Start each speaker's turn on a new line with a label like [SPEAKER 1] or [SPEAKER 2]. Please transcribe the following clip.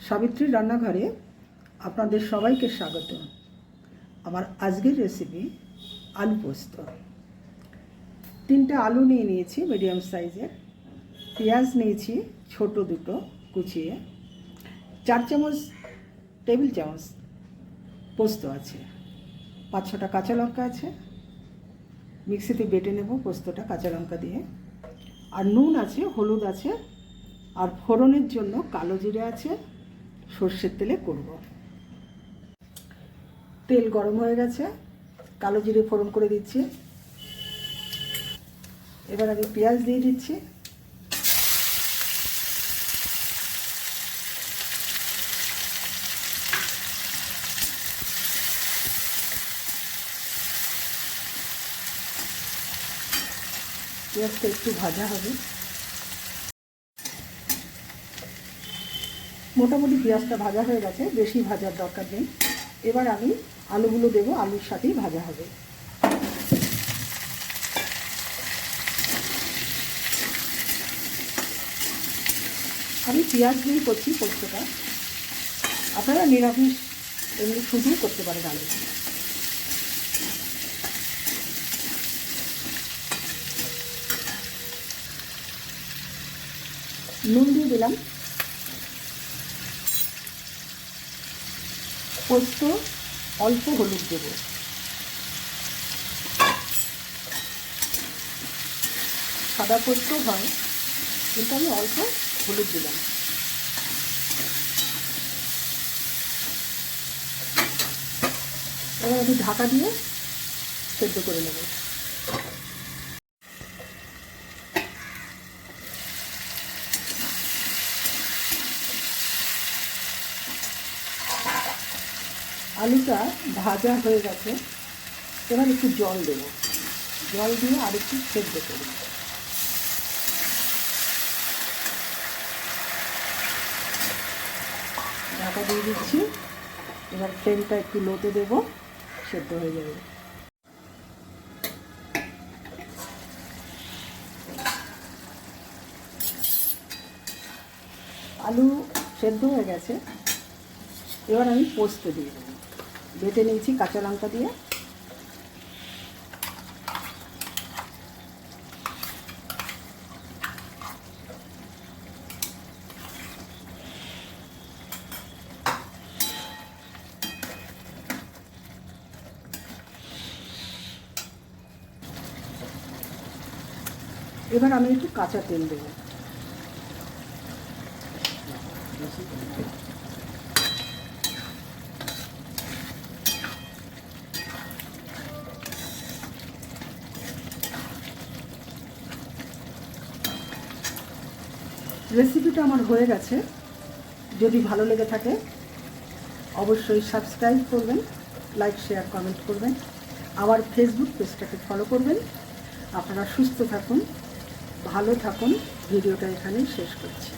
[SPEAKER 1] সাবিত্রীর রান্নাঘরে আপনাদের সবাইকে স্বাগত। আমার আজকের রেসিপি আলু পোস্ত। 3টে আলু নিয়ে নিয়েছি মিডিয়াম সাইজের, পেঁয়াজ নিয়েছি ছোট দুটো কুচিয়ে, 4 টেবিল চামচ পোস্ত আছে, 5-6টা কাঁচা লঙ্কা আছে, মিক্সিতে বেটে নেব পোস্তটা কাঁচা লঙ্কা দিয়ে, আর নুন আছে, হলুদ আছে, আর ফোড়নের জন্য কালো জিরে আছে, সর্ষের তেলে করব। তেল গরম হয়ে গেছে, কালো জিরে ফোড়ন করে দিচ্ছি। এবার আমি পেঁয়াজ দিয়ে দিচ্ছি। পেঁয়াজটা একটু ভাজা হবে, মোটামুটি পেঁয়াজটা ভাজা হয়ে গেছে, বেশি ভাজার দরকার নেই। এবার আমি আলুগুলো দেবো, আলুর সাথেই ভাজা হবে। আমি পেঁয়াজ দিয়েই করছি পোস্তটা, আপনারা নিরামিষ এমনি শুধুও করতে পারেন আলু। নুন দিয়ে দিলাম, পোস্ত অল্প হলুদ দেব, সাদা পোস্ত হয় কিন্তু আমি অল্প হলুদ দিলাম। এবার আমি ঢাকা দিয়ে সেদ্ধ করে নেব। আলুটা ভাজা হয়ে গেছে, এবার একটু জল দেব, জল দিয়ে আর একটু সেদ্ধ করব। ঢাকা দিয়ে দিচ্ছি, এবার ফ্লেমটা একটু লোতে দেব, সেদ্ধ হয়ে যাবে। আলু সেদ্ধ হয়ে গেছে, এবার আমি পোস্ত দিয়ে দেবো, বেটে নিয়েছি কাঁচা লঙ্কা দিয়ে। এবার আমি একটু কাঁচা তেল দেব। রেসিপিটা আমার হয়ে গেছে। যদি ভালো লেগে থাকে অবশ্যই সাবস্ক্রাইব করবেন, লাইক শেয়ার কমেন্ট করবেন, আমার ফেসবুক পেজটাকে ফলো করবেন। আপনারা সুস্থ থাকুন, ভালো থাকুন। ভিডিওটা এখানেই শেষ করছি।